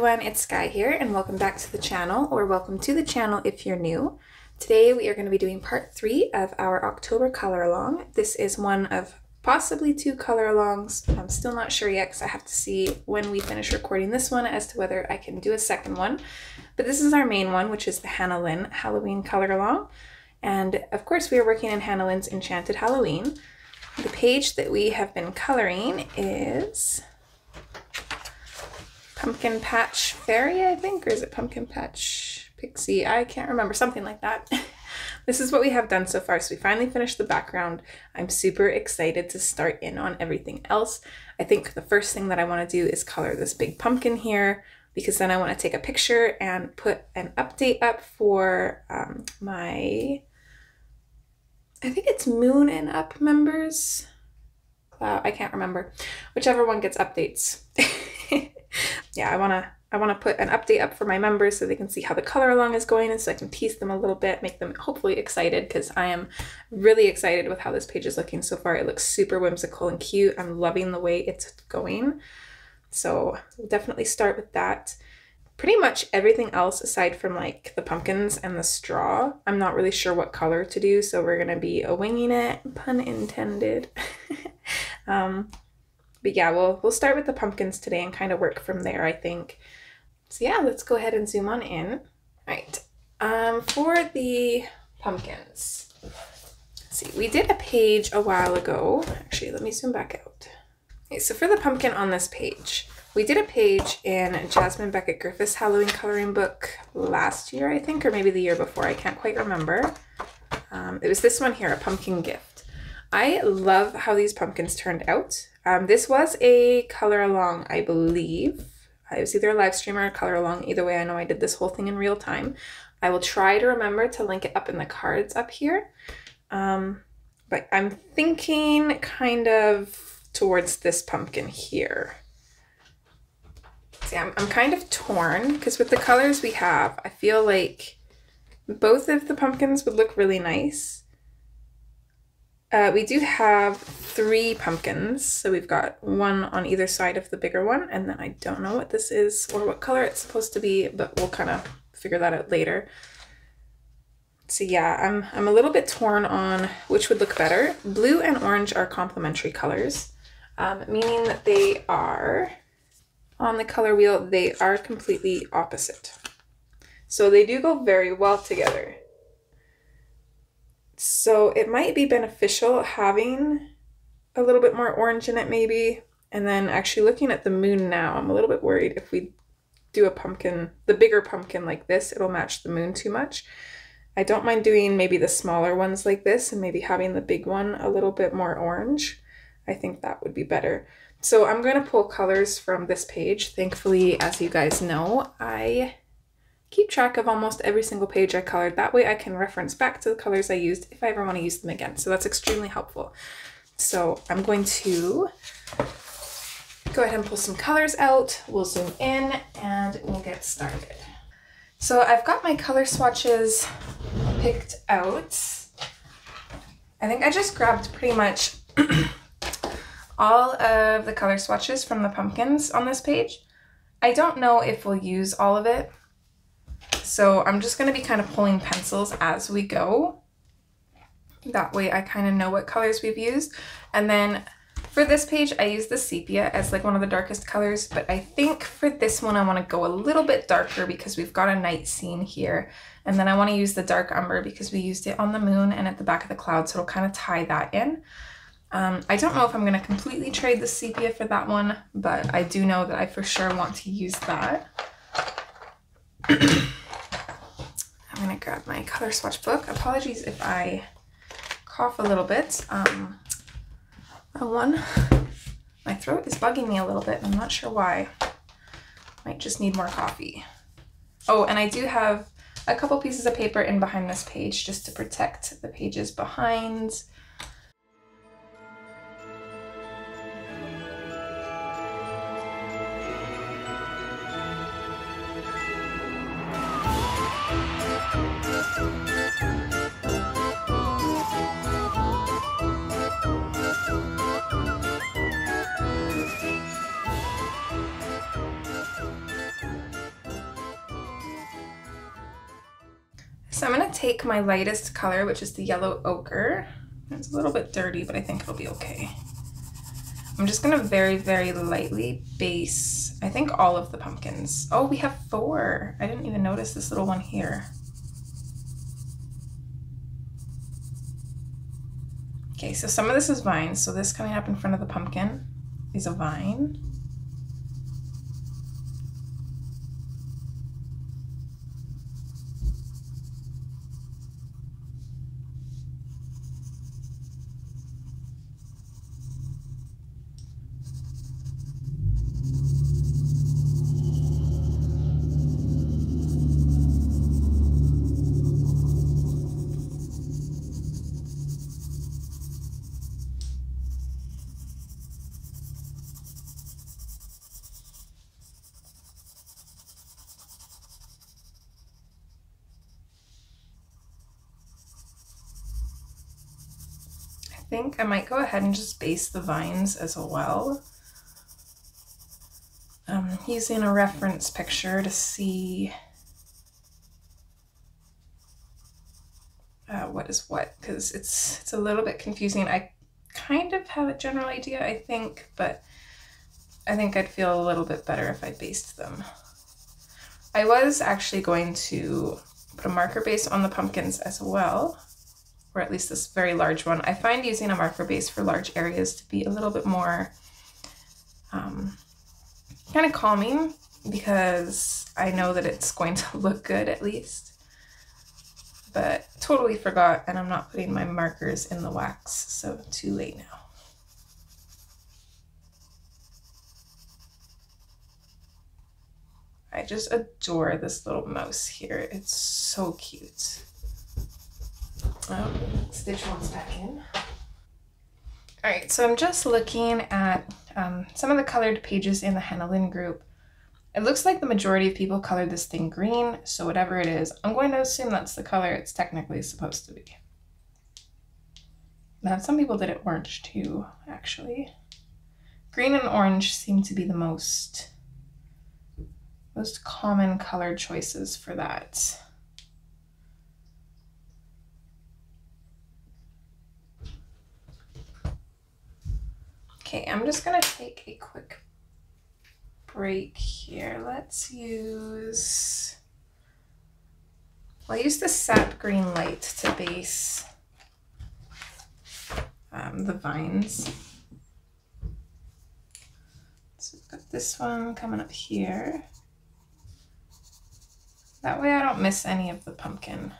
everyone, it's Sky here and welcome back to the channel, or welcome to the channel if you're new. Today we are going to be doing part 3 of our October color along. This is one of possibly 2 color alongs. I'm still not sure yet because I have to see when we finish recording this one as to whether I can do a second one. But this is our main one, which is the Hannah Lynn Halloween color along. And of course we are working in Hannah Lynn's Enchanted Halloween. The page that we have been coloring is Pumpkin Patch Fairy, I think, or is it Pumpkin Patch Pixie? I can't remember, something like that. This is what we have done so far. So we finally finished the background. I'm super excited to start in on everything else. I think the first thing that I want to do is color this big pumpkin here, because then I want to take a picture and put an update up for my, I think it's Moon and Up members. I can't remember. Whichever one gets updates. Yeah, I wanna put an update up for my members so they can see how the color along is going, and so I can tease them a little bit, make them hopefully excited, because I am really excited with how this page is looking so far. It looks super whimsical and cute. I'm loving the way it's going. So we'll definitely start with that. Pretty much everything else aside from like the pumpkins and the straw, I'm not really sure what color to do, so we're gonna be winging it, pun intended. But yeah, we'll start with the pumpkins today and kind of work from there, I think. So yeah, let's go ahead and zoom on in. Right, for the pumpkins, let's see, we did a page a while ago. Actually, let me zoom back out. Okay, so for the pumpkin on this page, we did a page in Jasmine Beckett Griffith's Halloween coloring book last year, I think, or maybe the year before. I can't quite remember. It was this one here, A Pumpkin Gift. I love how these pumpkins turned out. This was a color along, I believe. It was either a live stream or a color along. Either way, I know I did this whole thing in real time. I will try to remember to link it up in the cards up here. But I'm thinking kind of towards this pumpkin here. See, I'm kind of torn because with the colors we have, I feel like both of the pumpkins would look really nice. We do have 3 pumpkins, so we've got one on either side of the bigger one, and then I don't know what this is or what color it's supposed to be, but we'll kind of figure that out later. So yeah, I'm a little bit torn on which would look better. Blue and orange are complementary colors, meaning that they are, on the color wheel, they are completely opposite. So they do go very well together. So it might be beneficial having a little bit more orange in it maybe. And then actually looking at the moon now, I'm a little bit worried if we do a pumpkin, the bigger pumpkin like this, it'll match the moon too much. I don't mind doing maybe the smaller ones like this and maybe having the big one a little bit more orange. I think that would be better. So I'm going to pull colors from this page. Thankfully, as you guys know, I keep track of almost every single page I colored. That way I can reference back to the colors I used if I ever want to use them again. So that's extremely helpful. So I'm going to go ahead and pull some colors out. We'll zoom in and we'll get started. So I've got my color swatches picked out. I think I just grabbed pretty much all of the color swatches from the pumpkins on this page. I don't know if we'll use all of it. So I'm just going to be kind of pulling pencils as we go. That way I kind of know what colors we've used. And then for this page, I use the sepia as like one of the darkest colors, but I think for this one I want to go a little bit darker because we've got a night scene here. And then I want to use the dark umber because we used it on the moon and at the back of the cloud, so it'll kind of tie that in. I don't know if I'm going to completely trade the sepia for that one, but I do know that I for sure want to use that. I'm going to grab my color swatch book. Apologies if I cough a little bit. My throat is bugging me a little bit. I'm not sure why. Might just need more coffee. Oh, and I do have a couple pieces of paper in behind this page just to protect the pages behind. So I'm going to take my lightest color, which is the yellow ochre. It's a little bit dirty, but I think it'll be okay. I'm just going to very, very lightly base, I think, all of the pumpkins. Oh, we have 4. I didn't even notice this little one here. Okay, so some of this is vines. So this coming up in front of the pumpkin is a vine. I think I might go ahead and just base the vines as well. Using a reference picture to see what is what, because it's a little bit confusing. I kind of have a general idea, I think, but I think I'd feel a little bit better if I based them. I was actually going to put a marker base on the pumpkins as well, or at least this very large one. I find using a marker base for large areas to be a little bit more kind of calming, because I know that it's going to look good at least. But totally forgot, and I'm not putting my markers in the wax, so too late now. I just adore this little mouse here. It's so cute. Oh, stitch one's back in. All right, so I'm just looking at some of the colored pages in the Hannah Lynn group. It looks like the majority of people colored this thing green, so whatever it is, I'm going to assume that's the color it's technically supposed to be. Now, some people did it orange too, actually. Green and orange seem to be the most common color choices for that. Okay, I'm just gonna take a quick break here. Let's use, I'll use the sap green light to base the vines. So we've got this one coming up here. That way I don't miss any of the pumpkin.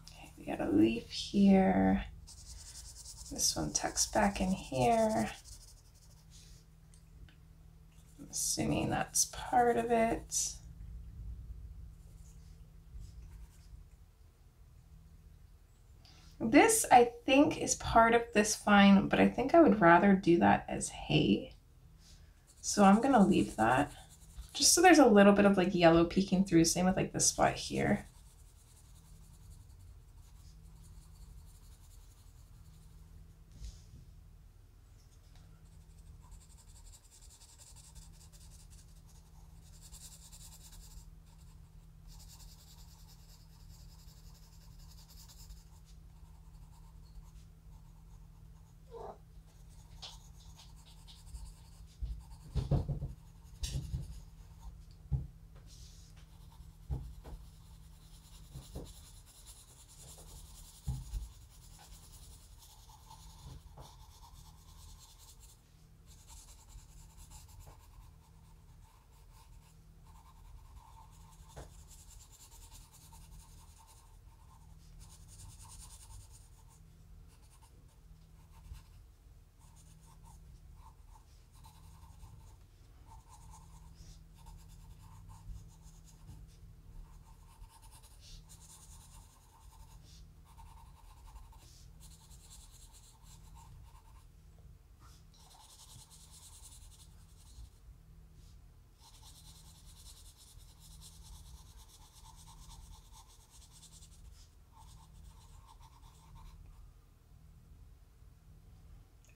Okay, we got a leaf here. This one tucks back in here. I'm assuming that's part of it. This, I think, is part of this vine, but I think I would rather do that as hay. So I'm gonna leave that, just so there's a little bit of like yellow peeking through, same with like this spot here.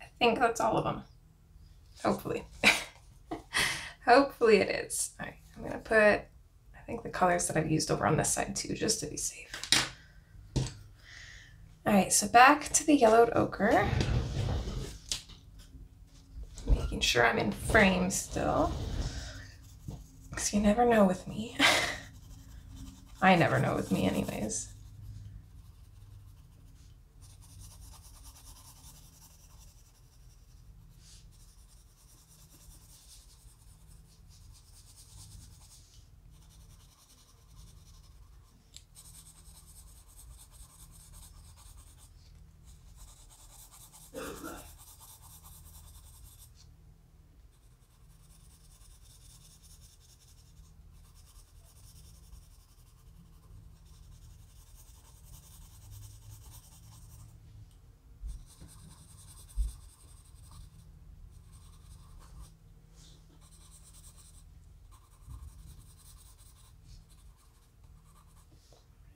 I think that's all of them. Hopefully. Hopefully it is. All right, I'm gonna put, I think the colors that I've used over on this side too, just to be safe. All right, so back to the yellowed ochre. Making sure I'm in frame still, because you never know with me. I never know with me anyways.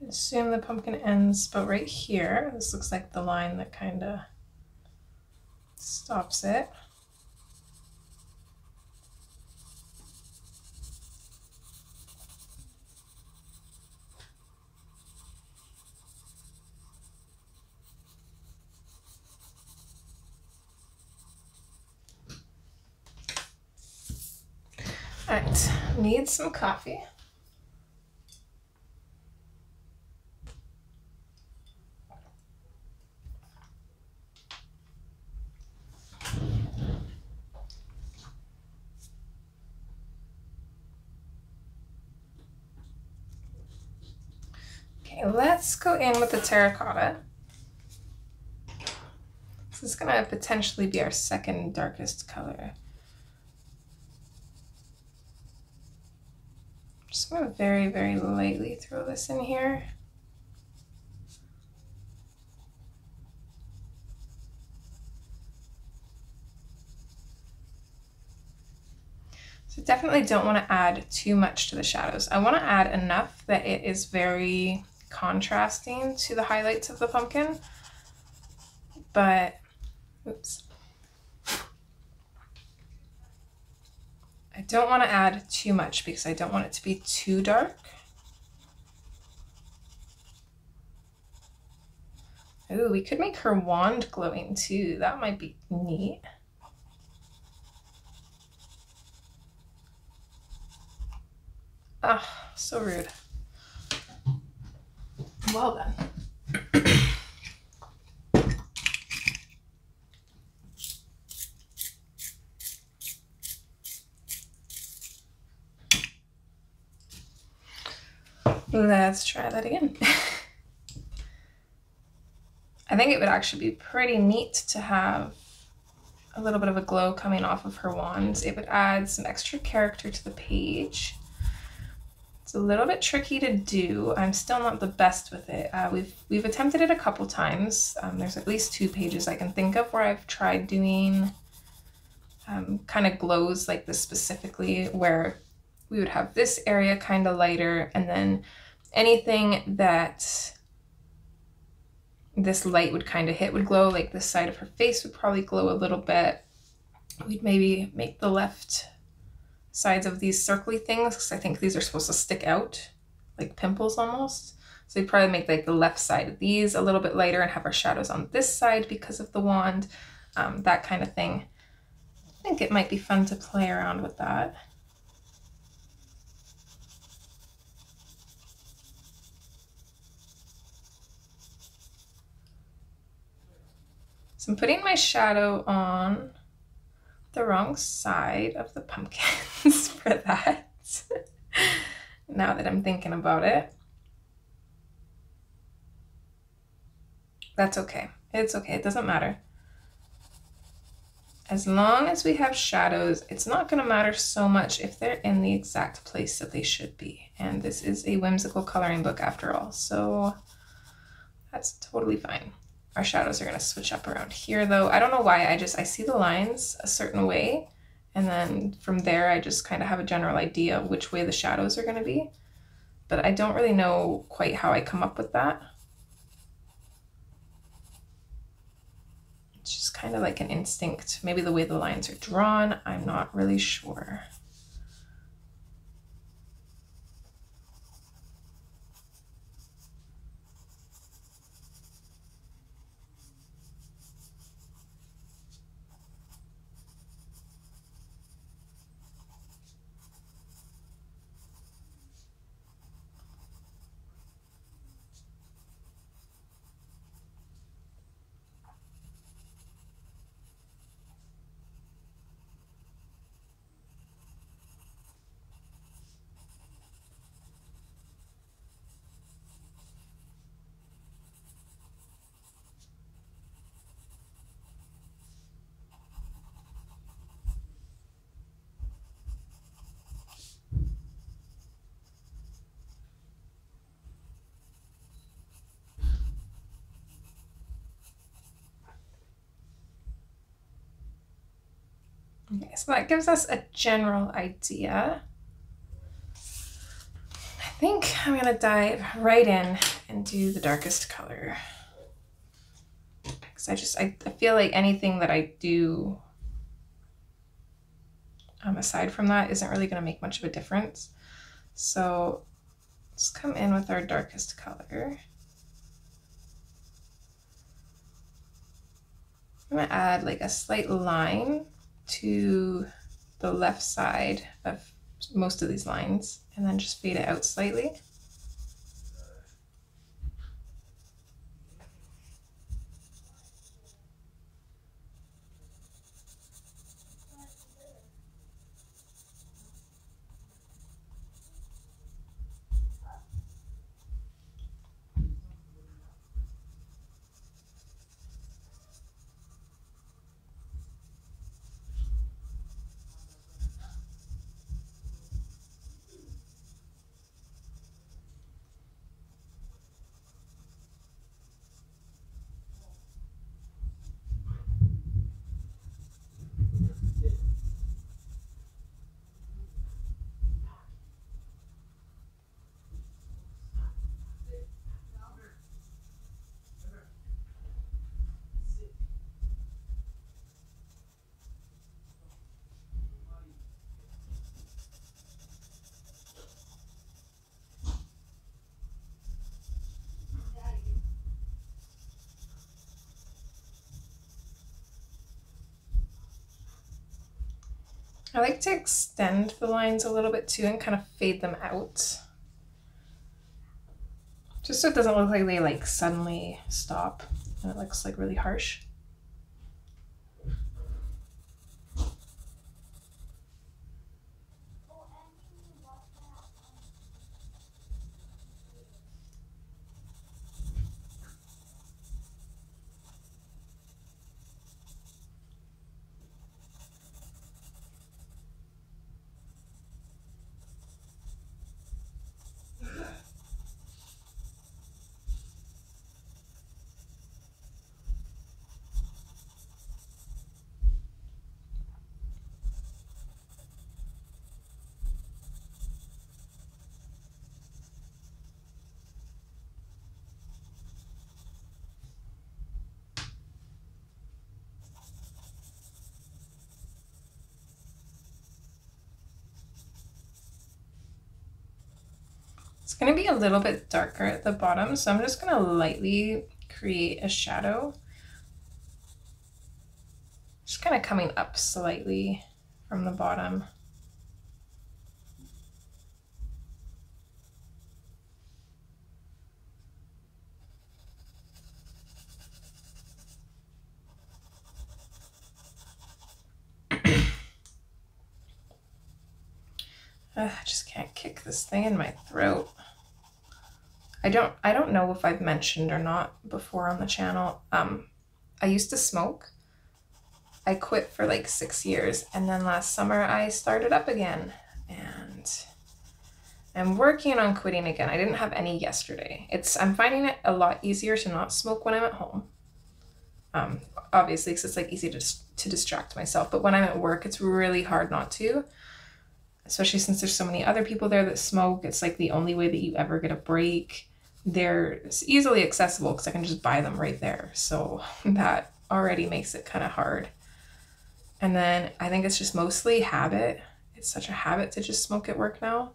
Assume the pumpkin ends about right here. This looks like the line that kind of stops it. All right, need some coffee. Okay, let's go in with the terracotta. This is gonna potentially be our second darkest color. I'm just gonna very, very lightly throw this in here. So definitely don't want to add too much to the shadows. I want to add enough that it is very contrasting to the highlights of the pumpkin, but oops. I don't want to add too much because I don't want it to be too dark. Ooh, we could make her wand glowing too. That might be neat. Ah, so rude. Well done. Let's try that again. I think it would actually be pretty neat to have a little bit of a glow coming off of her wand. It would add some extra character to the page. It's a little bit tricky to do. I'm still not the best with it. We've attempted it a couple times. There's at least 2 pages I can think of where I've tried doing kind of glows like this specifically, where we would have this area kind of lighter, and then anything that this light would kind of hit would glow. Like this side of her face would probably glow a little bit. We'd maybe make the left sides of these circly things, because I think these are supposed to stick out like pimples almost. So we'd probably make like the left side of these a little bit lighter and have our shadows on this side because of the wand, that kind of thing. I think it might be fun to play around with that. So I'm putting my shadow on the wrong side of the pumpkins for that, now that I'm thinking about it. That's okay. It's okay. It doesn't matter. As long as we have shadows, it's not going to matter so much if they're in the exact place that they should be. And this is a whimsical coloring book after all, so that's totally fine. Our shadows are going to switch up around here though. I don't know why, I see the lines a certain way, and then from there I just kind of have a general idea of which way the shadows are going to be. But I don't really know quite how I come up with that. It's just kind of like an instinct. Maybe the way the lines are drawn, I'm not really sure. so that gives us a general idea. I think I'm gonna dive right in and do the darkest color. Because I feel like anything that I do aside from that isn't really gonna make much of a difference. So let's come in with our darkest color. I'm gonna add like a slight line to the left side of most of these lines and then just fade it out slightly. I like to extend the lines a little bit too and kind of fade them out. Just so it doesn't look like they like suddenly stop and it looks like really harsh. It's going to be a little bit darker at the bottom, so I'm just going to lightly create a shadow. Just kind of coming up slightly from the bottom. I just can't kick this thing in my throat. I don't know if I've mentioned or not before on the channel. I used to smoke. I quit for like 6 years, and then last summer I started up again, and I'm working on quitting again. I didn't have any yesterday. I'm finding it a lot easier to not smoke when I'm at home. Obviously, because it's like easy to distract myself, but when I'm at work, it's really hard not to. Especially since there's so many other people there that smoke. It's like the only way that you ever get a break. They're easily accessible because I can just buy them right there. So that already makes it kind of hard. And then I think it's just mostly habit. It's such a habit to just smoke at work now.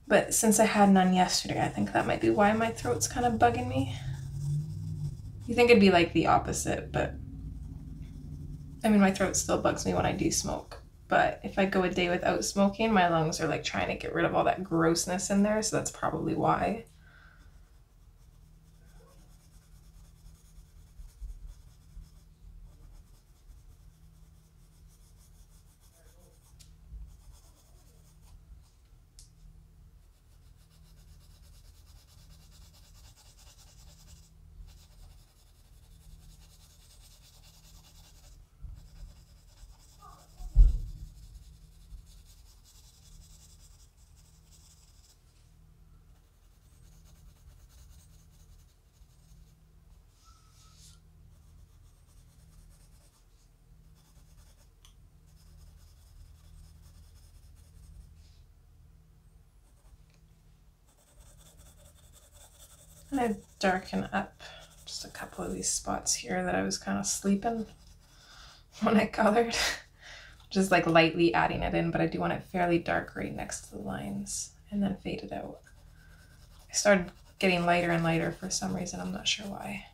But since I had none yesterday, I think that might be why my throat's kind of bugging me. You think it'd be like the opposite, but I mean, my throat still bugs me when I do smoke. But if I go a day without smoking, my lungs are like trying to get rid of all that grossness in there, so that's probably why. I'm gonna darken up just a couple of these spots here that I was kind of sleeping when I colored. Just like lightly adding it in, but I do want it fairly dark right next to the lines and then fade it out. I started getting lighter and lighter for some reason, I'm not sure why.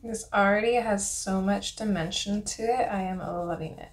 This already has so much dimension to it. I am loving it.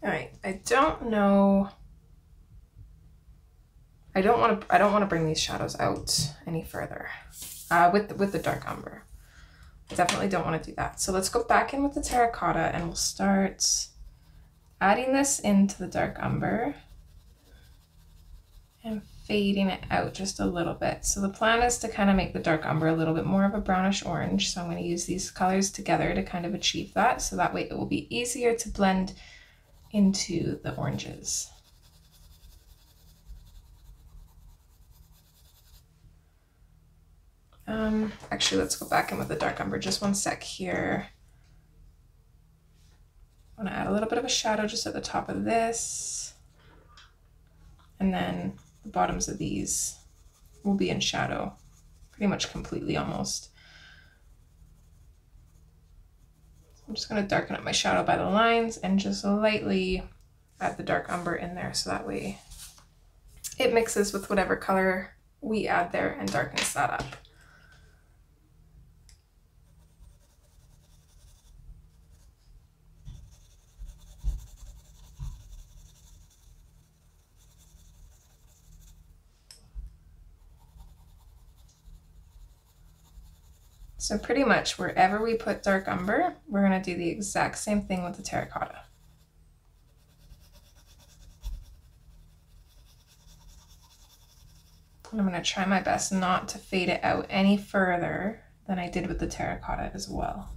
All right, I don't want to bring these shadows out any further with the dark umber. I definitely don't want to do that. So let's go back in with the terracotta and we'll start adding this into the dark umber and fading it out just a little bit. So the plan is to kind of make the dark umber a little bit more of a brownish orange. So I'm going to use these colors together to kind of achieve that. So that way it will be easier to blend into the oranges. Actually, let's go back in with the dark umber just one sec here. I want to add a little bit of a shadow just at the top of this. And then the bottoms of these will be in shadow pretty much completely almost. So I'm just going to darken up my shadow by the lines and just lightly add the dark umber in there so that way it mixes with whatever color we add there and darkens that up. So pretty much wherever we put dark umber, we're going to do the exact same thing with the terracotta. And I'm going to try my best not to fade it out any further than I did with the terracotta as well.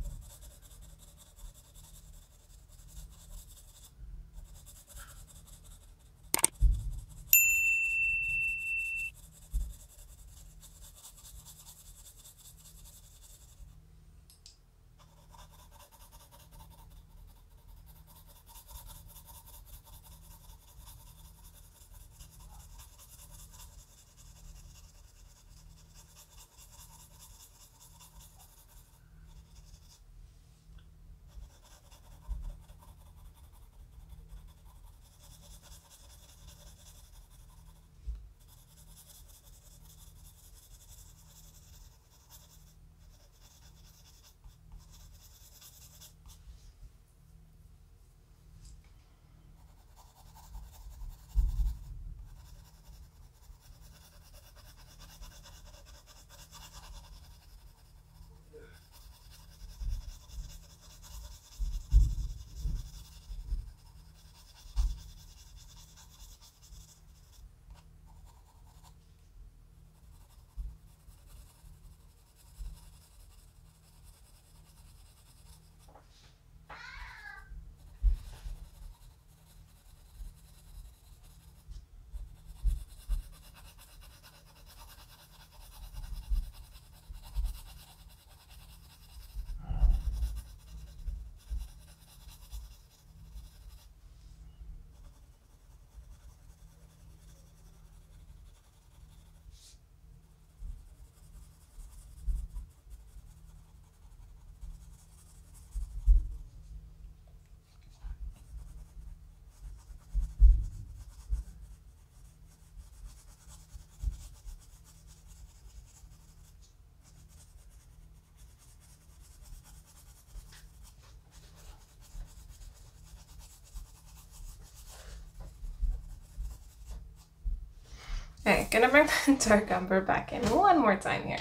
Okay, gonna bring the dark umber back in one more time here.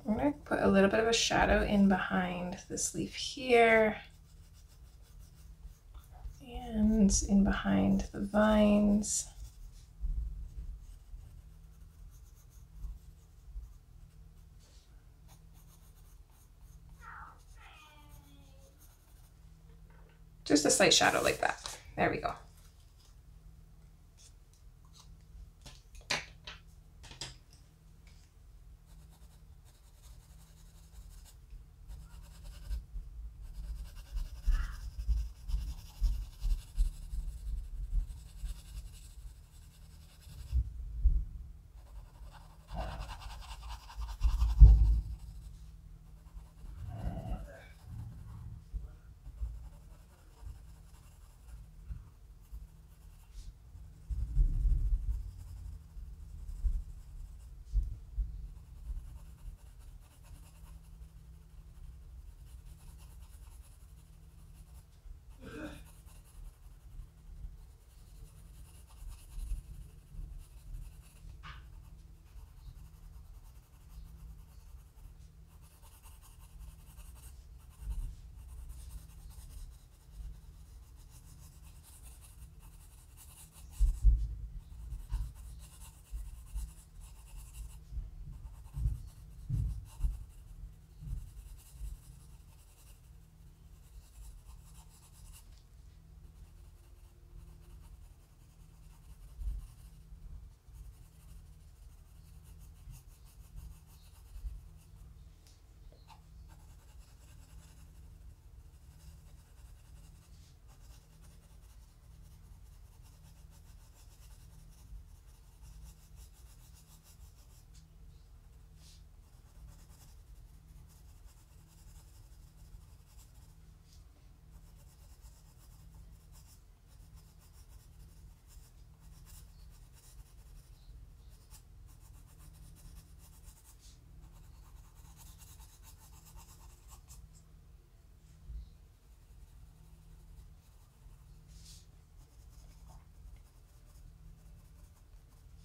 I'm gonna put a little bit of a shadow in behind this leaf here. And in behind the vines. Just a slight shadow like that. There we go.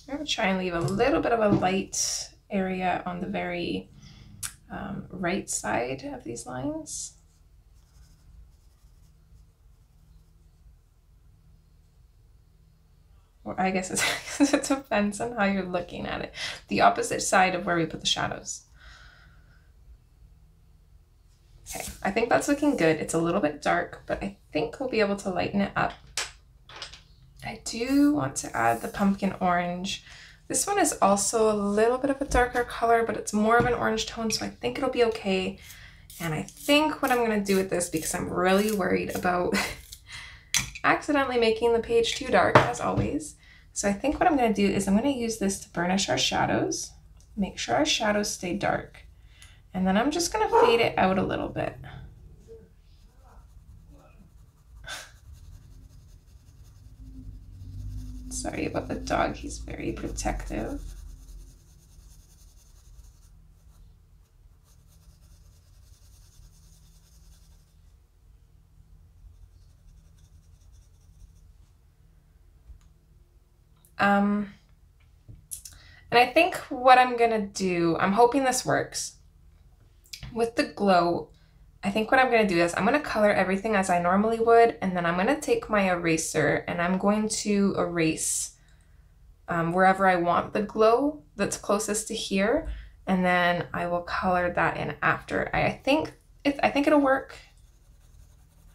I'm going to try and leave a little bit of a light area on the very right side of these lines. Or I guess it depends on how you're looking at it. The opposite side of where we put the shadows. Okay, I think that's looking good. It's a little bit dark, but I think we'll be able to lighten it up. I do want to add the pumpkin orange. This one is also a little bit of a darker color, but it's more of an orange tone, so I think it'll be okay. And I think what I'm gonna do with this, because I'm really worried about accidentally making the page too dark, as always. So I think what I'm gonna do is I'm gonna use this to burnish our shadows, make sure our shadows stay dark. And then I'm just gonna fade it out a little bit. Sorry about the dog, he's very protective. And I think what I'm gonna do, I'm hoping this works. With the glow, I think what I'm gonna do is I'm gonna color everything as I normally would, and then I'm gonna take my eraser and I'm going to erase wherever I want the glow that's closest to here, and then I will color that in after. I think it'll work.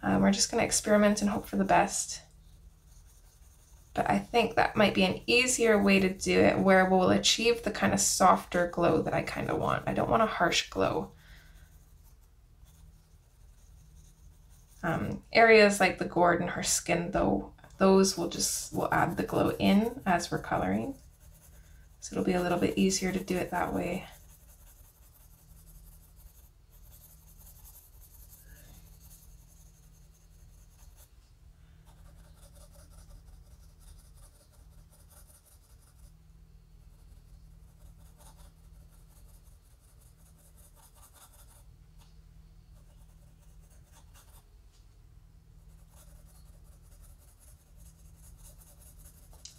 We're just gonna experiment and hope for the best. But I think that might be an easier way to do it, where we'll achieve the kind of softer glow that I kind of want. I don't want a harsh glow. Areas like the gourd and her skin, though, those we'll add the glow in as we're coloring. So it'll be a little bit easier to do it that way.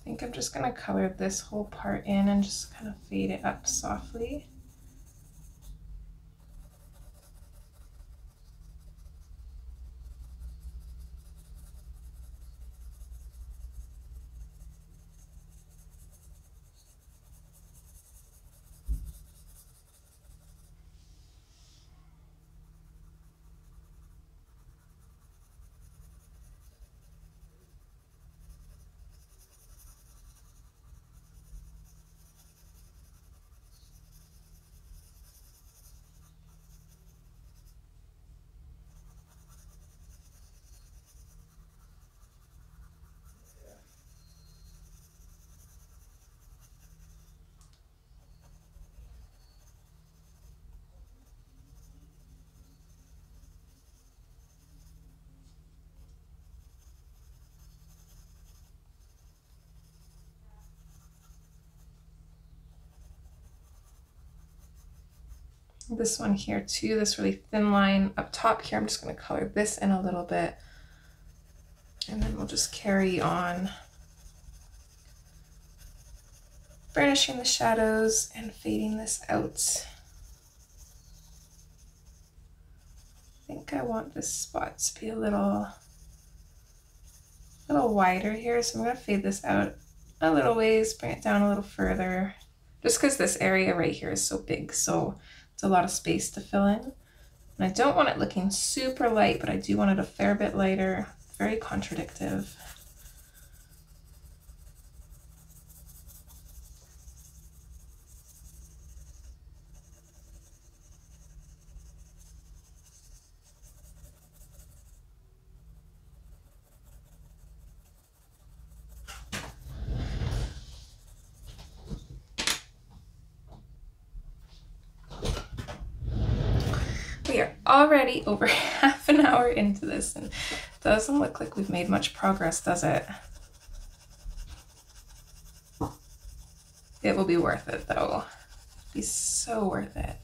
think I'm just gonna color this whole part in and just kind of fade it up softly. This one here too, this really thin line up top here, I'm just going to color this in a little bit, and then we'll just carry on burnishing the shadows and fading this out. I think I want this spot to be a little wider here, so I'm going to fade this out a little ways, bring it down a little further, just because this area right here is so big, so it's a lot of space to fill in. And I don't want it looking super light, but I do want it a fair bit lighter, very contradictive. We are already over half an hour into this, and it doesn't look like we've made much progress, does it? It will be worth it though. It'll be so worth it.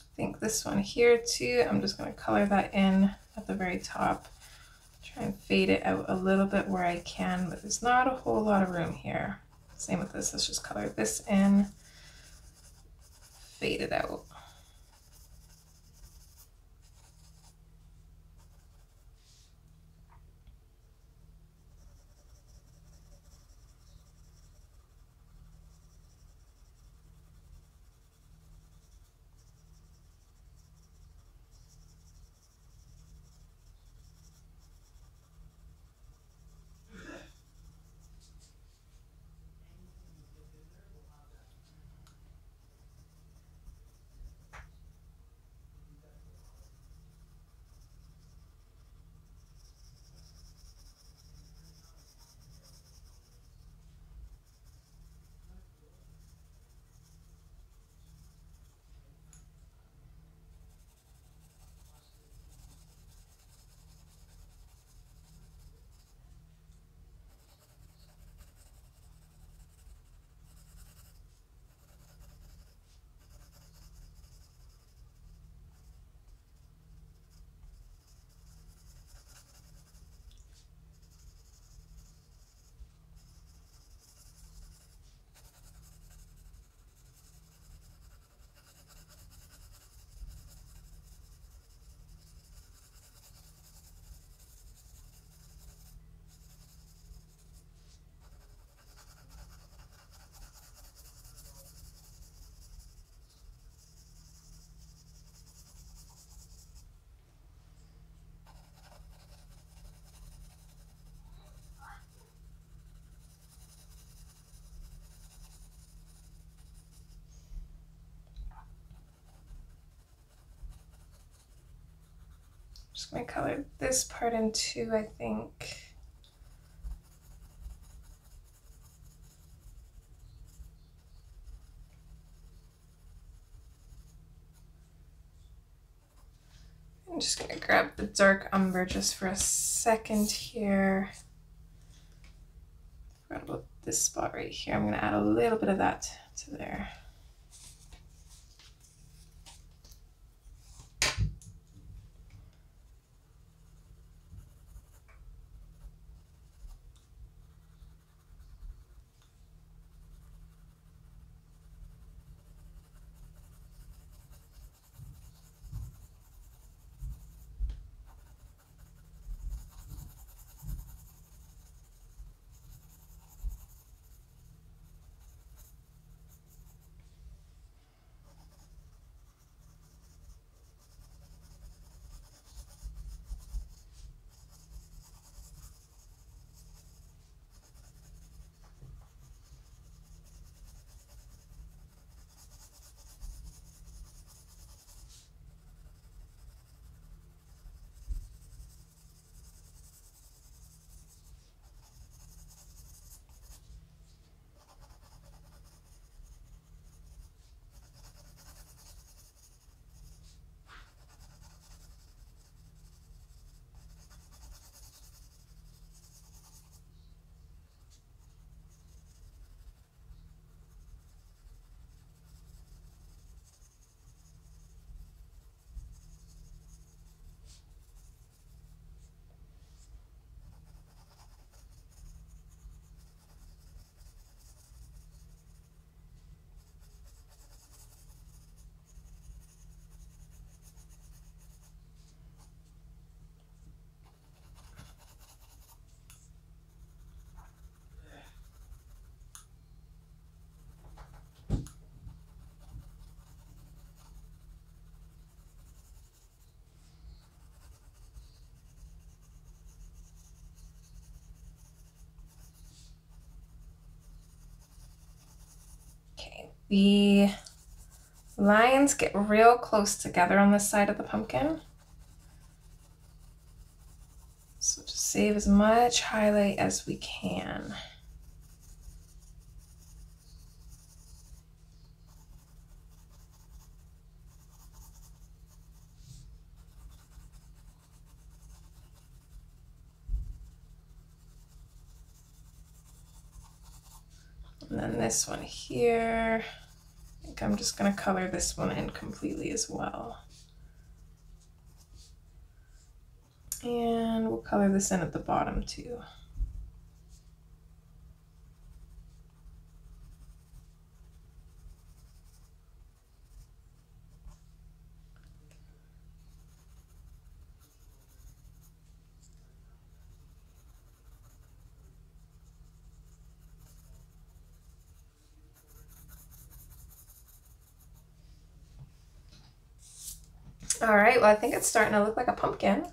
I think this one here too, I'm just going to color that in at the very top. Try and fade it out a little bit where I can, but there's not a whole lot of room here. Same with this, let's just color this in, fade it out. just gonna color this part in too, I think. I'm just gonna grab the dark umber just for a second here. Forgot about this spot right here. I'm gonna add a little bit of that to there. Okay, the lines get real close together on this side of the pumpkin. So just save as much highlight as we can. And then this one here, I think I'm just gonna color this one in completely as well. And we'll color this in at the bottom too. All right, well, I think it's starting to look like a pumpkin.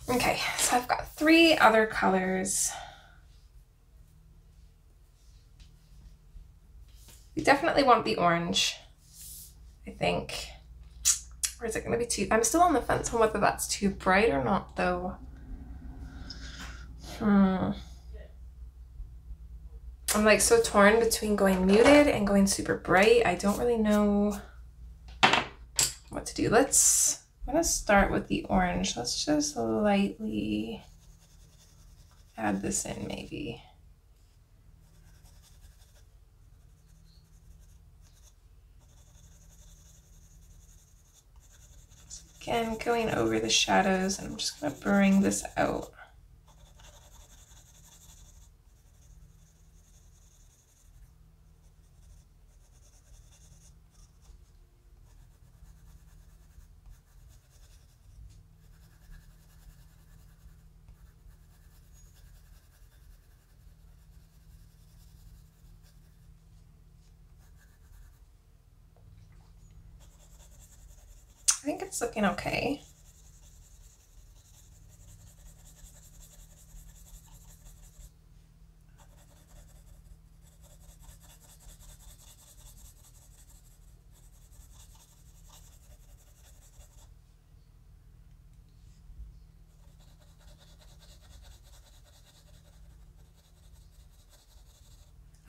Okay, so I've got 3 other colors. We definitely want the orange, I think. Or is it gonna be too, I'm still on the fence on whether that's too bright or not though. I'm like so torn between going muted and going super bright. I don't really know what to do. I'm gonna start with the orange. Let's just lightly add this in maybe. So again, going over the shadows, and I'm just gonna bring this out. I think it's looking okay.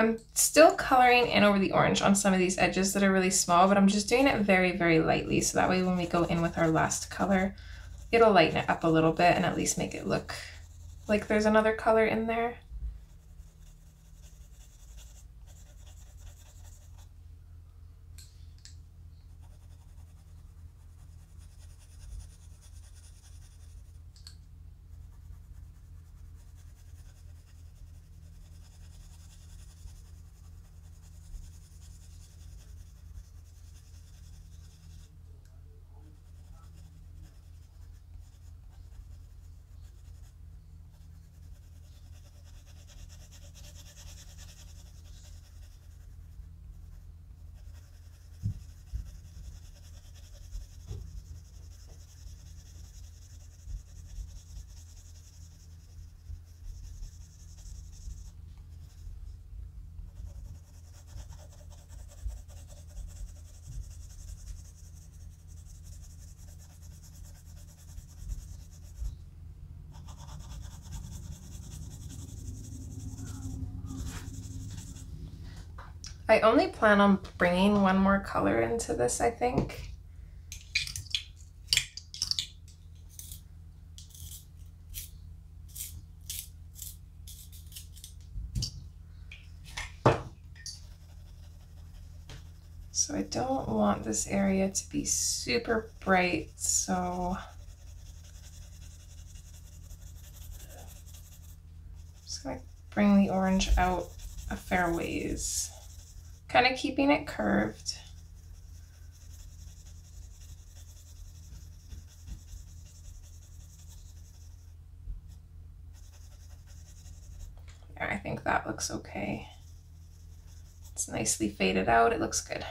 I'm still coloring in over the orange on some of these edges that are really small, but I'm just doing it very, very lightly. So that way when we go in with our last color, it'll lighten it up a little bit and at least make it look like there's another color in there. I only plan on bringing one more color into this, I think. So I don't want this area to be super bright, so I'm just gonna bring the orange out a fair ways, kind of keeping it curved. There, I think that looks okay. It's nicely faded out, it looks good.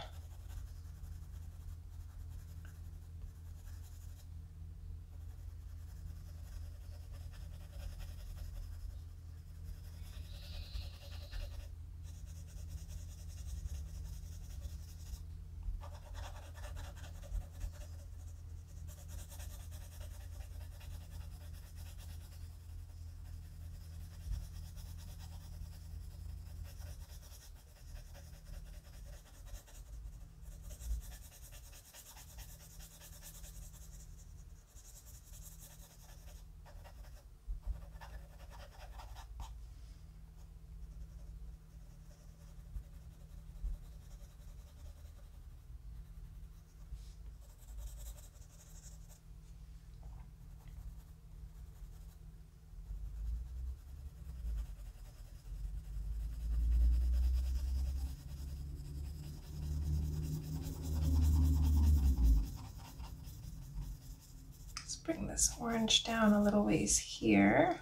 Bring this orange down a little ways here,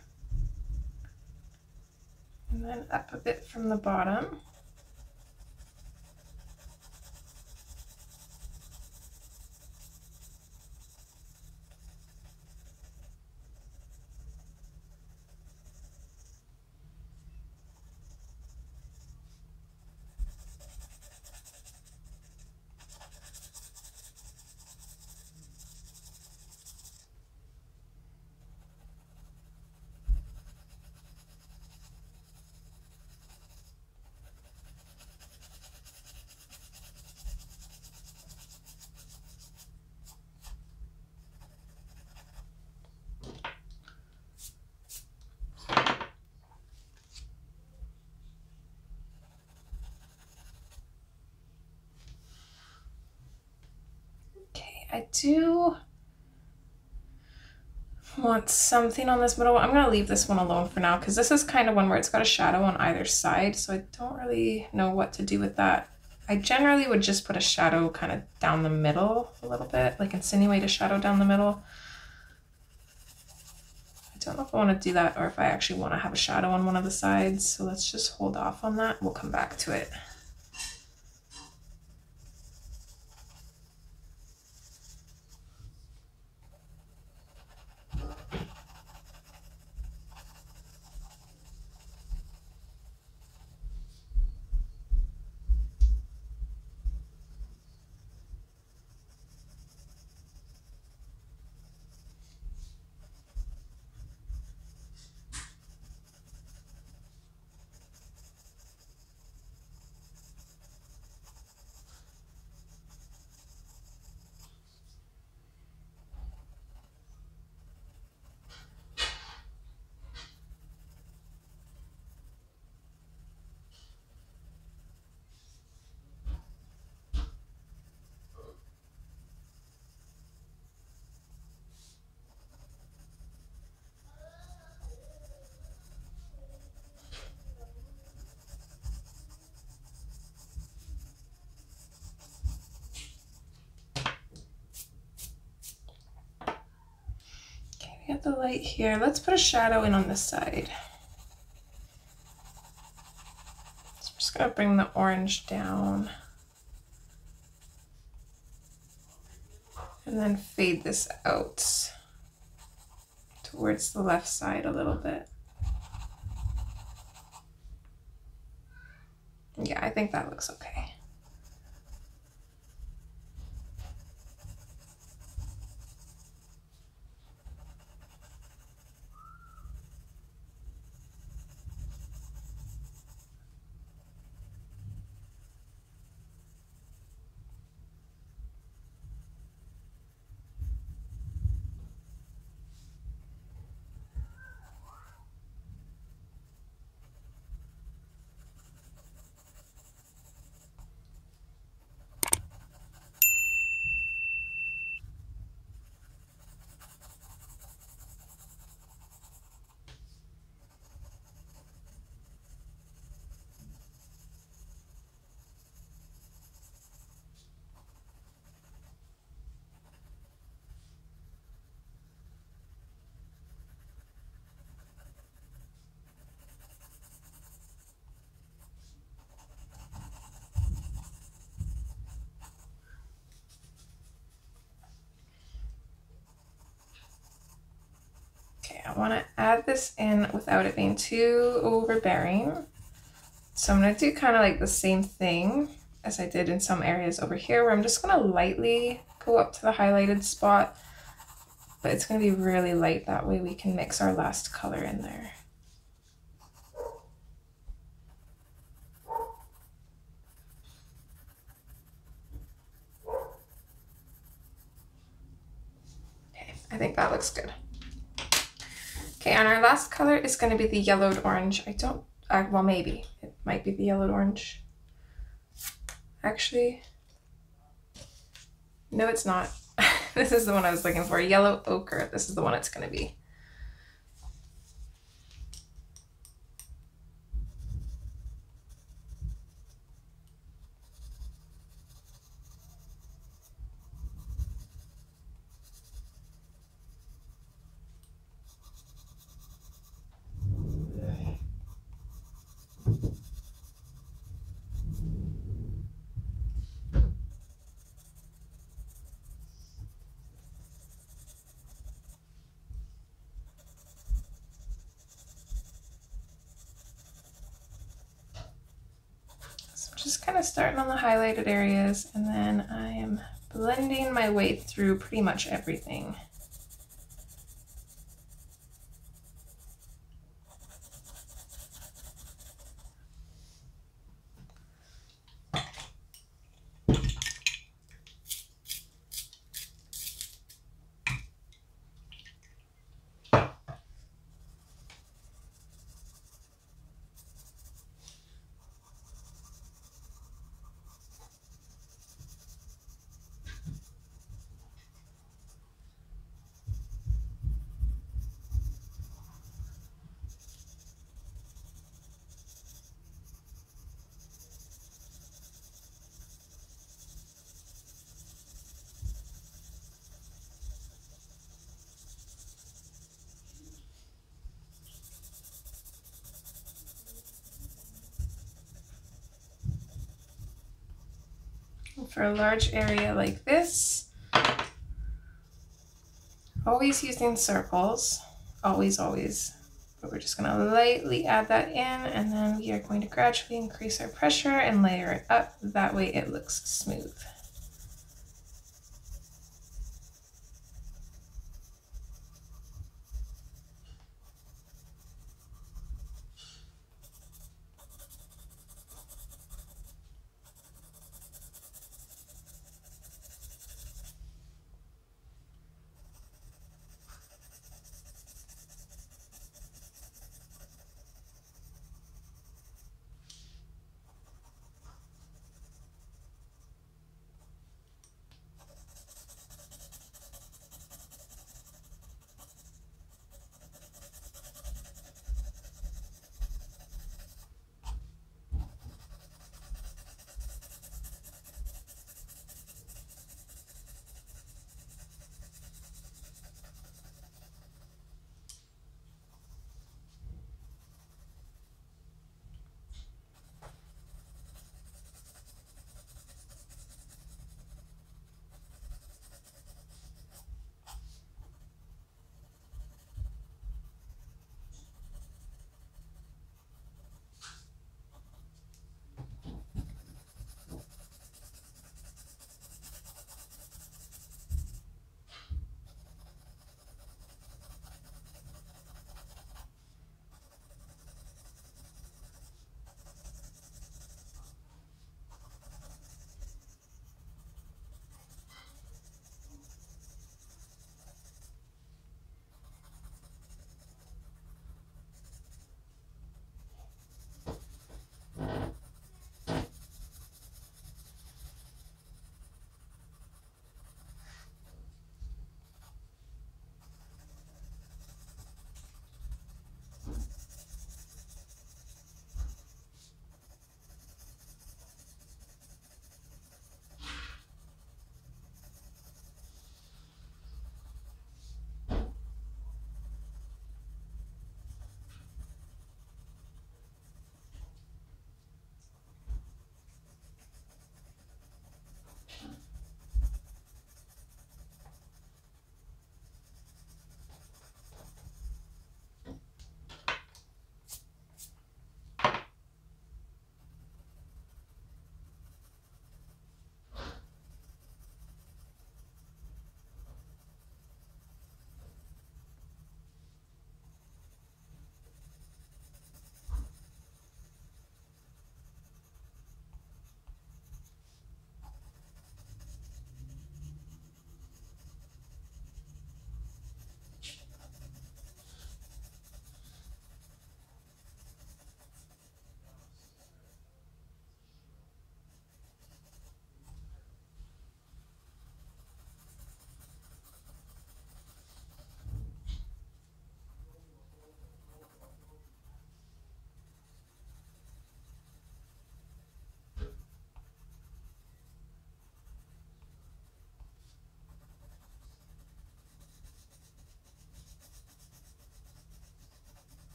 and then up a bit from the bottom. I do want something on this middle one. I'm gonna leave this one alone for now because this is kind of one where it's got a shadow on either side, so I don't really know what to do with that. I generally would just put a shadow kind of down the middle a little bit, like insinuate a shadow down the middle. I don't know if I want to do that or if I actually want to have a shadow on one of the sides, so let's just hold off on that. We'll come back to it. get the light here. Let's put a shadow in on this side. So I'm just gonna bring the orange down. And then fade this out towards the left side a little bit. Yeah, I think that looks okay. Okay, I want to add this in without it being too overbearing. So I'm going to do kind of like the same thing as I did in some areas over here, where I'm just going to lightly go up to the highlighted spot, but it's going to be really light. That way we can mix our last color in there. Okay, I think that looks good. Okay, and our last color is going to be the yellowed orange. Well, maybe. It might be the yellowed orange. Actually, no, it's not. This is the one I was looking for. Yellow ochre. This is the one it's going to be. Just kind of starting on the highlighted areas, and then I am blending my way through pretty much everything. For a large area like this, always using circles, always, but we're just going to lightly add that in, and then we are going to gradually increase our pressure and layer it up. That way it looks smooth.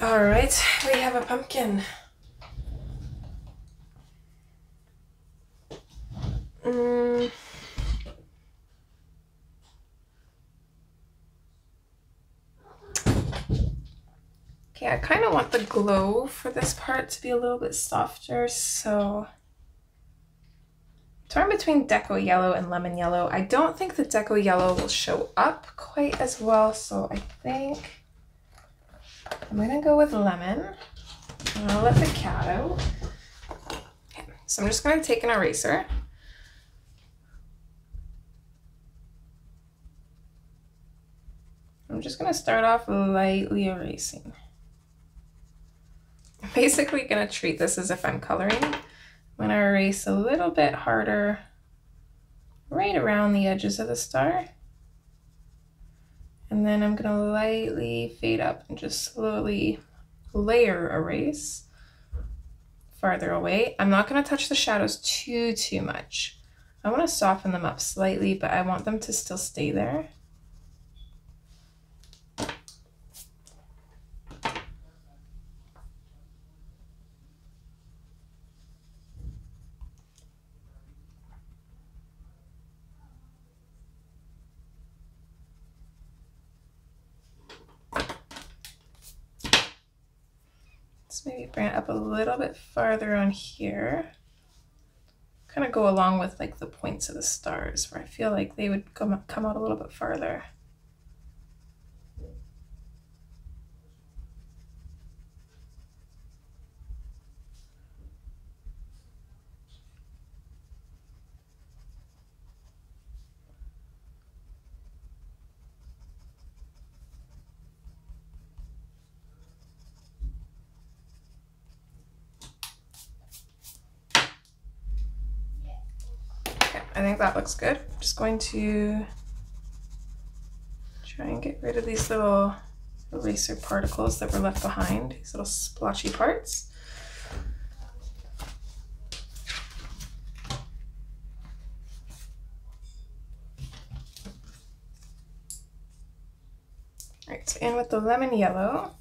All right, we have a pumpkin. Okay, I kind of want the glow for this part to be a little bit softer, so torn between Deco Yellow and Lemon Yellow. I don't think the Deco Yellow will show up quite as well, so I think I'm gonna go with Lemon. And I'll let the cat out. Okay, so I'm just gonna take an eraser. I'm just gonna start off lightly erasing. I'm basically gonna treat this as if I'm coloring. I'm gonna erase a little bit harder right around the edges of the star. And then I'm gonna lightly fade up and just slowly layer erase farther away. I'm not gonna touch the shadows too much. I wanna soften them up slightly, but I want them to still stay there. Let's maybe bring it up a little bit farther on here. Kind of go along with like the points of the stars where I feel like they would come out a little bit farther. I think that looks good. I'm just going to try and get rid of these little eraser particles that were left behind, these little splotchy parts. All right, and with the lemon yellow,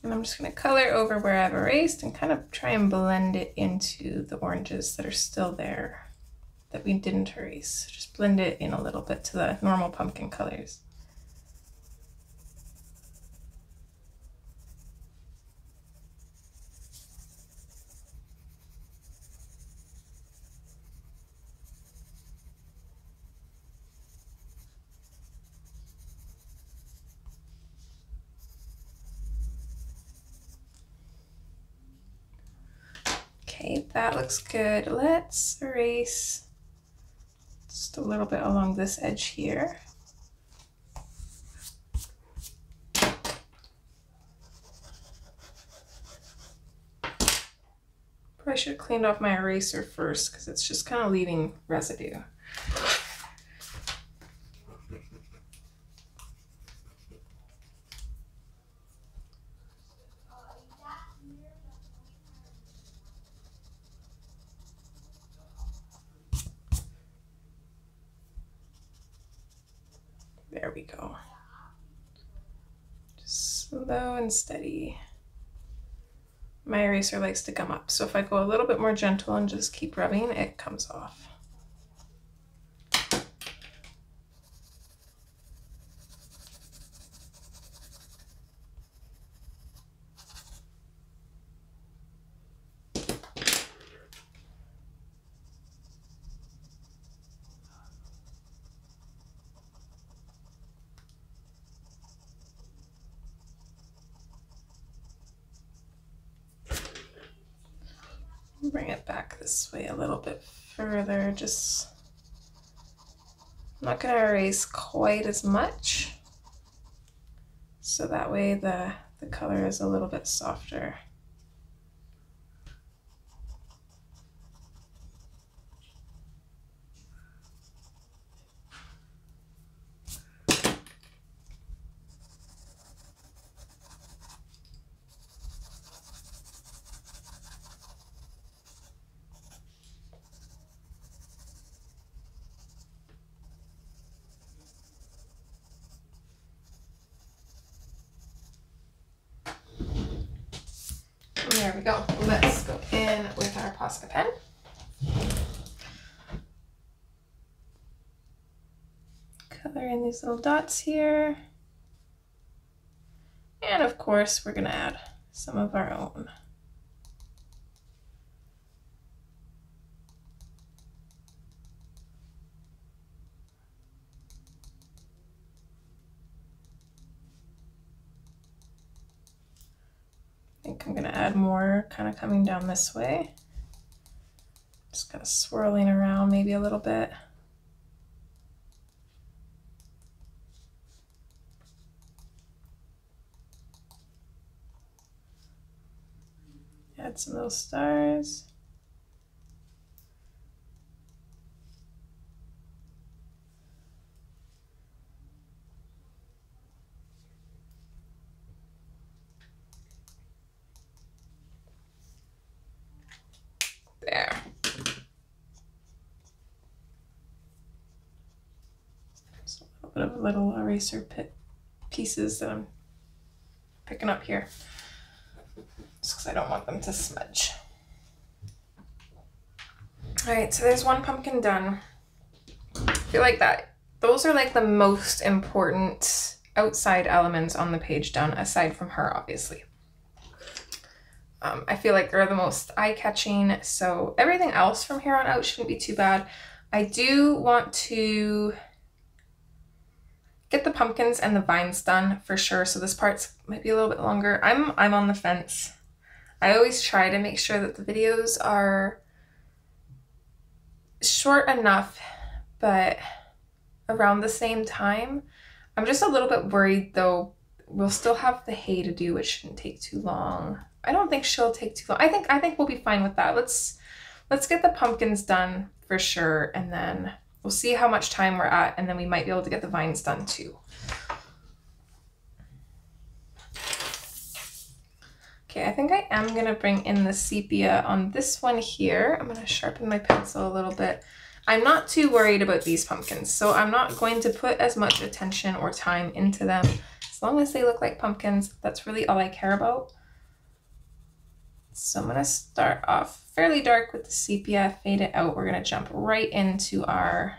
and I'm just going to color over where I've erased and kind of try and blend it into the oranges that are still there that we didn't erase. Just blend it in a little bit to the normal pumpkin colors. Okay, that looks good. Let's erase just a little bit along this edge here. Probably should have cleaned off my eraser first because it's just kind of leaving residue. There we go. Just slow and steady. My eraser likes to come up, so if I go a little bit more gentle and just keep rubbing, it comes off. Bring it back this way a little bit further. Just, I'm not going to erase quite as much, so that way the color is a little bit softer. There we go. Let's go in with our Posca pen. Color in these little dots here. And of course, we're gonna add some of our own. I think I'm gonna add more kind of coming down this way. Just kind of swirling around maybe a little bit. Add some little stars. There. Just a little bit of little eraser pieces that I'm picking up here. Just because I don't want them to smudge. All right, so there's one pumpkin done. I feel like those are like the most important outside elements on the page done, aside from her, obviously. I feel like they're the most eye-catching, so everything else from here on out shouldn't be too bad. I do want to get the pumpkins and the vines done for sure, so this part's might be a little bit longer. I'm on the fence. I always try to make sure that the videos are short enough, but around the same time. I'm just a little bit worried though. We'll still have the hay to do, which shouldn't take too long. I don't think she'll take too long. I think we'll be fine with that. Let's get the pumpkins done for sure, and then we'll see how much time we're at, and then we might be able to get the vines done too. Okay, I think I am gonna bring in the sepia on this one here. I'm gonna sharpen my pencil a little bit. I'm not too worried about these pumpkins, so I'm not going to put as much attention or time into them. As long as they look like pumpkins, that's really all I care about. So I'm gonna start off fairly dark with the sepia, fade it out. We're gonna jump right into our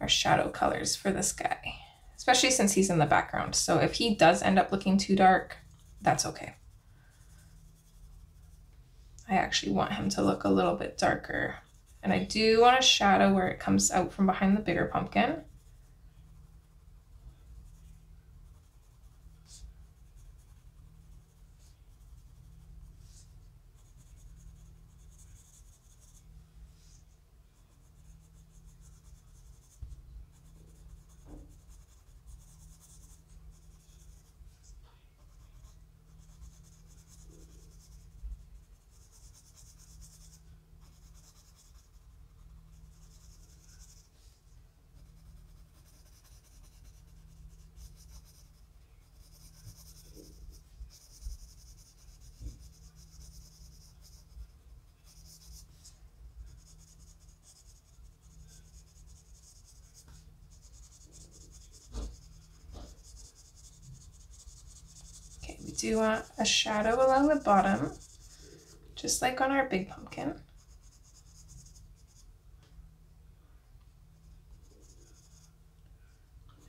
shadow colors for this guy, especially since he's in the background. So if he does end up looking too dark, that's okay. I actually want him to look a little bit darker. And I do want a shadow where it comes out from behind the bigger pumpkin. Do a shadow along the bottom, just like on our big pumpkin.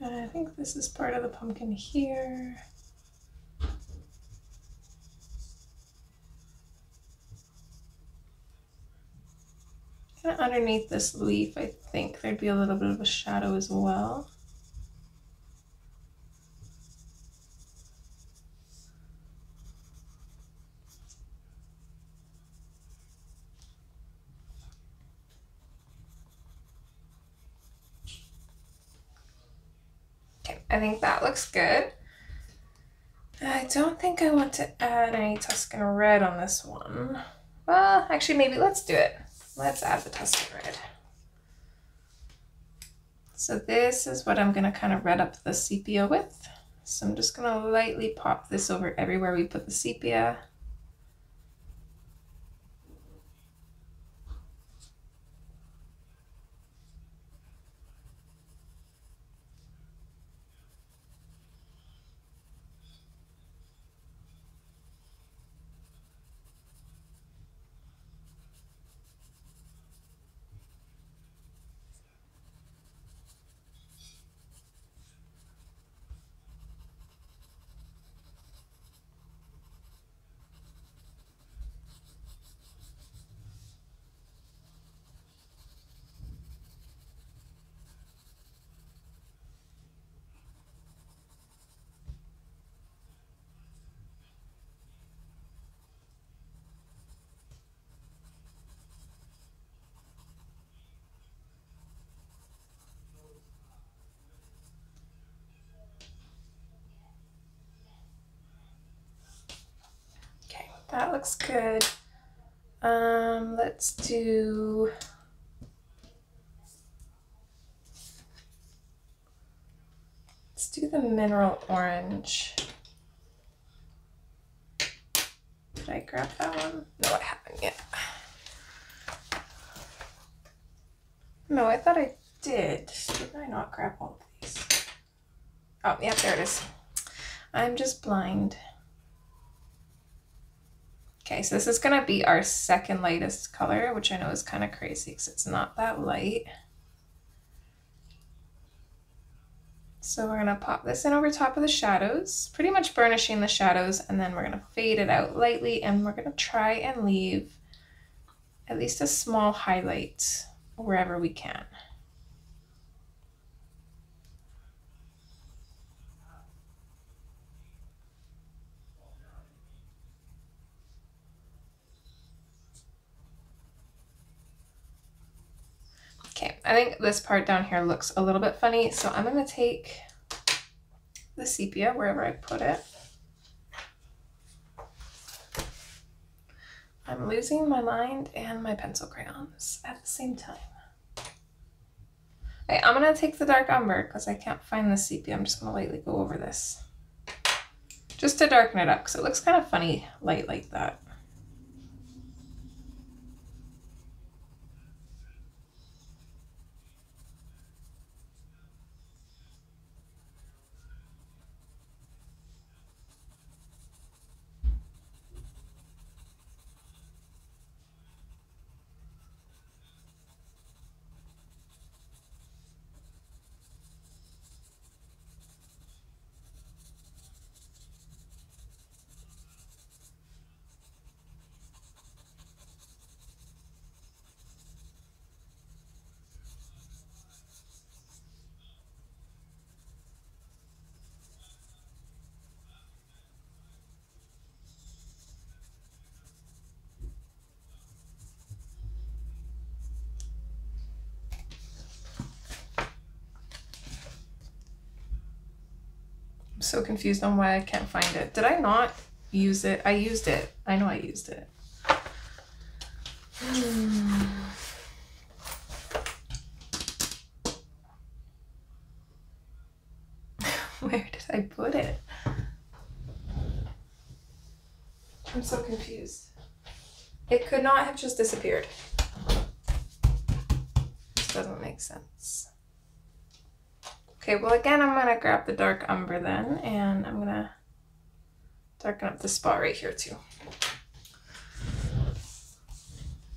And I think this is part of the pumpkin here. Kind of underneath this leaf, I think there'd be a little bit of a shadow as well. I think that looks good. I don't think I want to add any Tuscan red on this one. Well, actually, maybe let's do it. Let's add the Tuscan red. So this is what I'm gonna kind of red up the sepia with. So I'm just gonna lightly pop this over everywhere we put the sepia. That looks good. Let's do the mineral orange. Did I grab that one? No, I haven't yet. No, I thought I did. Did I not grab all of these? Oh, yeah, there it is. I'm just blind. Okay, so this is gonna be our second lightest color, which I know is kind of crazy because it's not that light. So we're gonna pop this in over top of the shadows, pretty much burnishing the shadows, and then we're gonna fade it out lightly, and we're gonna try and leave at least a small highlight wherever we can. Okay, I think this part down here looks a little bit funny, so I'm gonna take the sepia wherever I put it. I'm losing my mind and my pencil crayons at the same time. Okay, I'm gonna take the dark umber because I can't find the sepia. I'm just gonna lightly go over this just to darken it up because it looks kind of funny light like that. I'm so confused on why I can't find it. Did I not use it? I used it. I know I used it. Where did I put it? I'm so confused. It could not have just disappeared. This doesn't make sense. Okay, well again, I'm gonna grab the dark umber then, and I'm gonna darken up the spot right here too.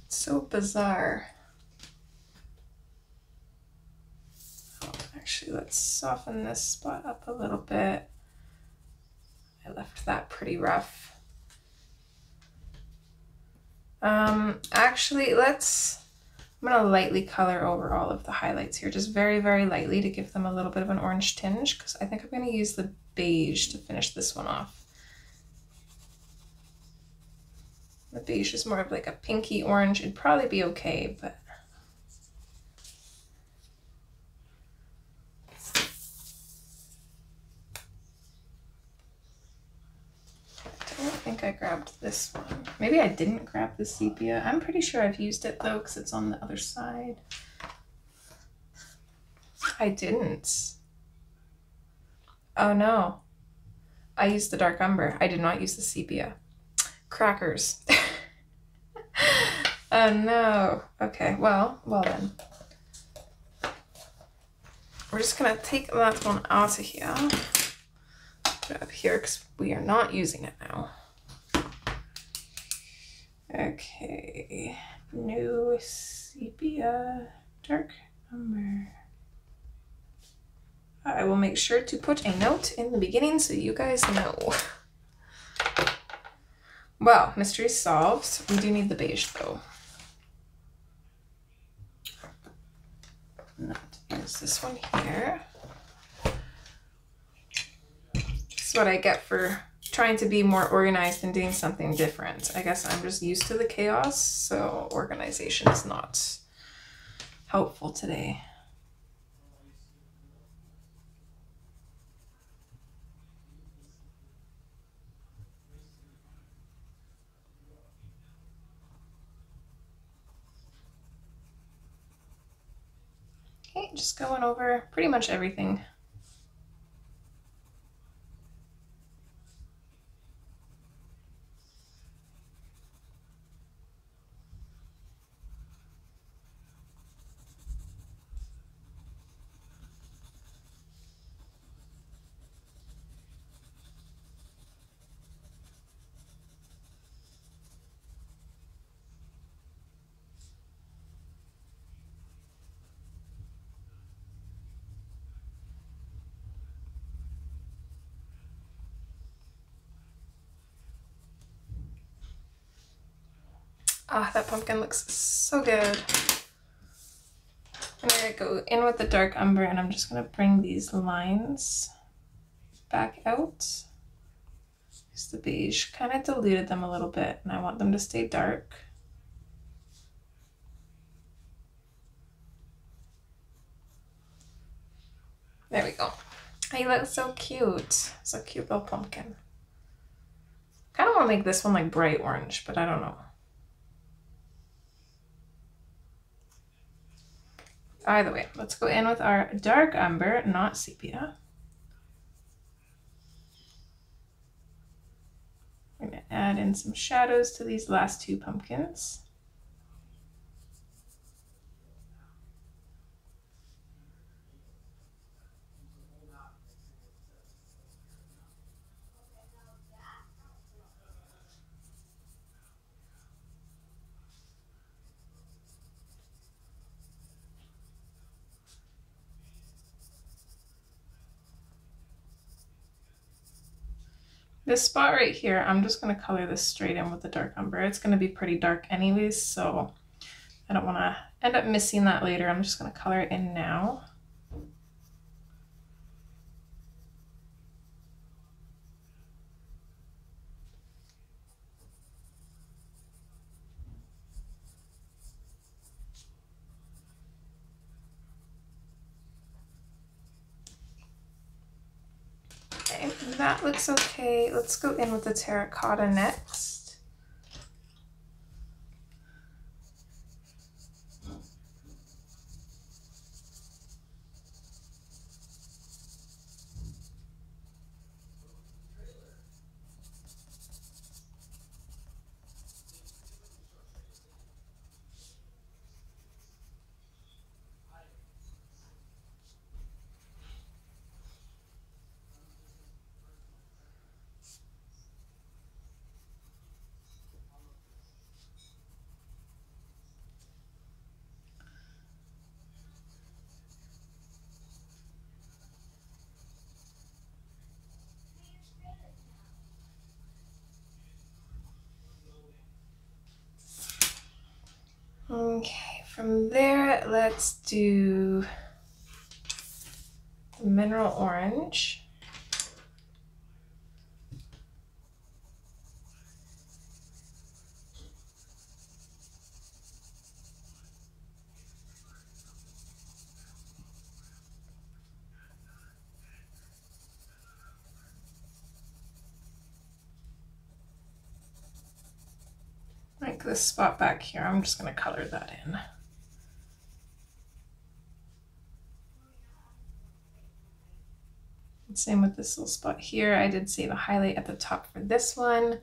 It's so bizarre. Oh, actually, let's soften this spot up a little bit. I left that pretty rough. Actually, I'm gonna lightly color over all of the highlights here, just very, very lightly to give them a little bit of an orange tinge, because I think I'm gonna use the beige to finish this one off. The beige is more of like a pinky orange. It'd probably be okay, but I don't think I grabbed this one. Maybe I didn't grab the sepia. I'm pretty sure I've used it though, because it's on the other side. I didn't. Oh no. I used the dark umber. I did not use the sepia. Crackers. Oh no. Okay, well then. We're just gonna take that one out of here. Put it up here because we are not using it now. Okay. New sepia, dark umber. I will make sure to put a note in the beginning so you guys know. Well, mystery solved. We do need the beige though. Not use this one here. This is what I get for trying to be more organized and doing something different. I guess I'm just used to the chaos, so organization is not helpful today. Okay, just going over pretty much everything. Ah, that pumpkin looks so good. I'm gonna go in with the dark umber and I'm just gonna bring these lines back out. Because the beige kind of diluted them a little bit and I want them to stay dark. There we go. He looks so cute. So cute little pumpkin. Kind of want to make this one like bright orange, but I don't know. Either way, let's go in with our dark umber, not sepia. I'm going to add in some shadows to these last two pumpkins. This spot right here, I'm just going to color this straight in with the dark umber. It's going to be pretty dark anyways, so I don't want to end up missing that later. I'm just going to color it in now. Okay, that looks okay. Let's go in with the terracotta next. Okay, from there, let's do the mineral orange. Like this spot back here, I'm just going to color that in. Same with this little spot here. I did save a highlight at the top for this one.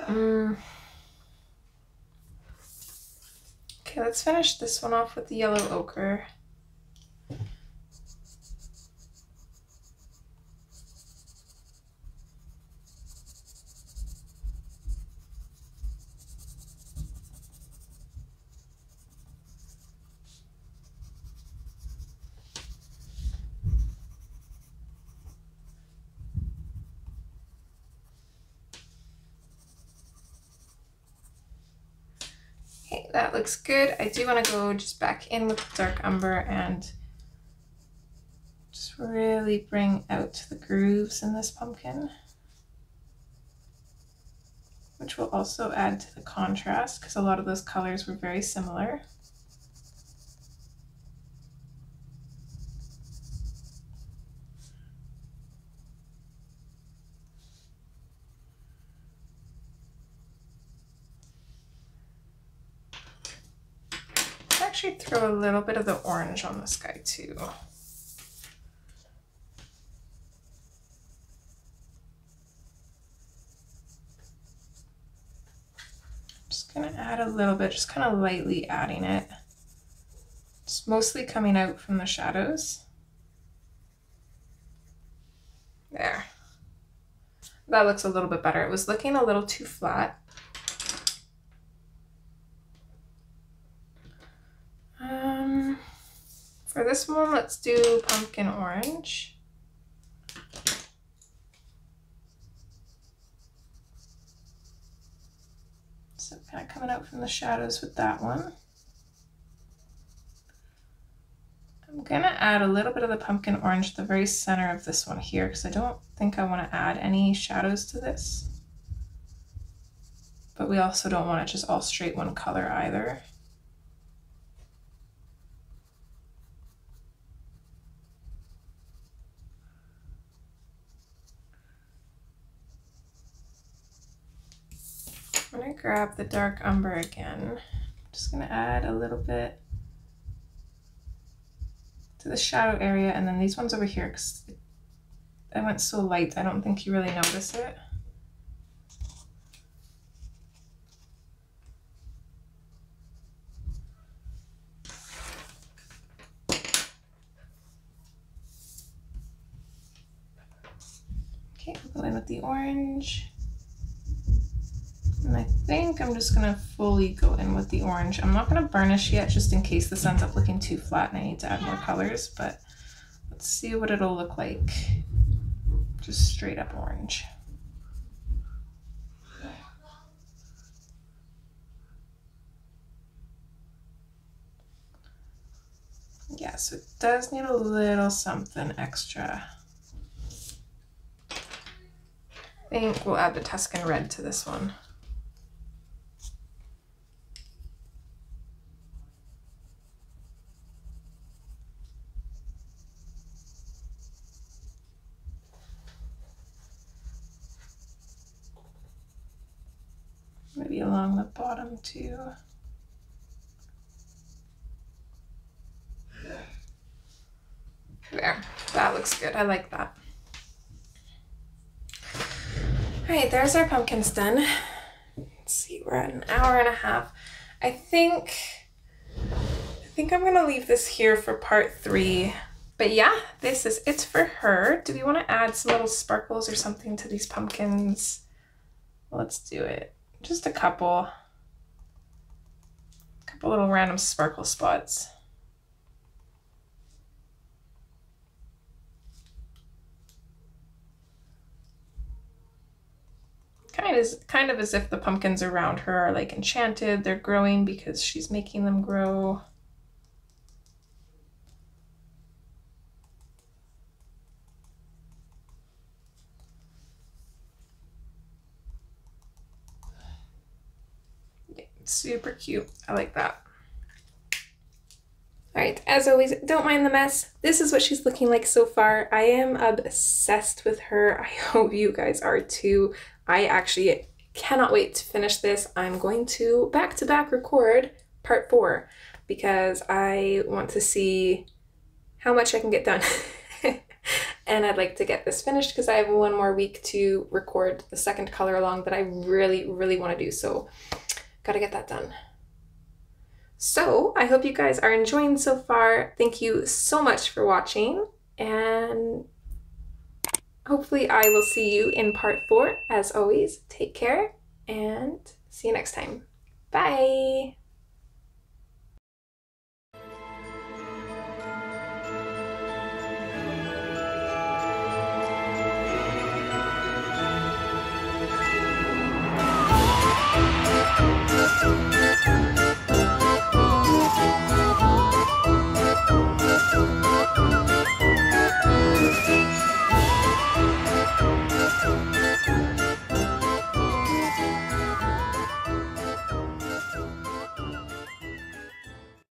Okay, let's finish this one off with the yellow ochre. Okay, that looks good. I do want to go just back in with the dark umber and just really bring out the grooves in this pumpkin, which will also add to the contrast because a lot of those colors were very similar. actually throw a little bit of the orange on this guy too. Just gonna add a little bit, just kind of lightly adding it. It's mostly coming out from the shadows. There. That looks a little bit better. It was looking a little too flat. For this one, let's do pumpkin orange. So kind of coming out from the shadows with that one. I'm gonna add a little bit of the pumpkin orange at the very center of this one here because I don't think I want to add any shadows to this. But we also don't want it just all straight one color either. I'm gonna grab the dark umber again. I'm just gonna add a little bit to the shadow area, and then these ones over here, because I went so light, I don't think you really notice it. Okay, I'll go in with the orange. And I think I'm just gonna fully go in with the orange. I'm not gonna burnish yet, just in case this ends up looking too flat and I need to add more colors, but let's see what it'll look like. Just straight up orange. Yeah, so it does need a little something extra. I think we'll add the Tuscan red to this one. Maybe along the bottom too. There, that looks good. I like that. All right, there's our pumpkins done. Let's see, we're at an hour and a half. I think I'm gonna leave this here for part 3. But yeah, this is it for her. Do we want to add some little sparkles or something to these pumpkins? Let's do it. Just a couple little random sparkle spots. Kind of as if the pumpkins around her are like enchanted. They're growing because she's making them grow. Super cute. I like that. All right, as always, don't mind the mess. This is what she's looking like so far. I am obsessed with her. I hope you guys are too. I actually cannot wait to finish this. I'm going to back-to-back record part 4 because I want to see how much I can get done. And I'd like to get this finished because I have 1 more week to record the second color along that I really, really want to do. So gotta get that done. So I hope you guys are enjoying so far. Thank you so much for watching, and hopefully I will see you in part 4. As always, take care and see you next time. Bye.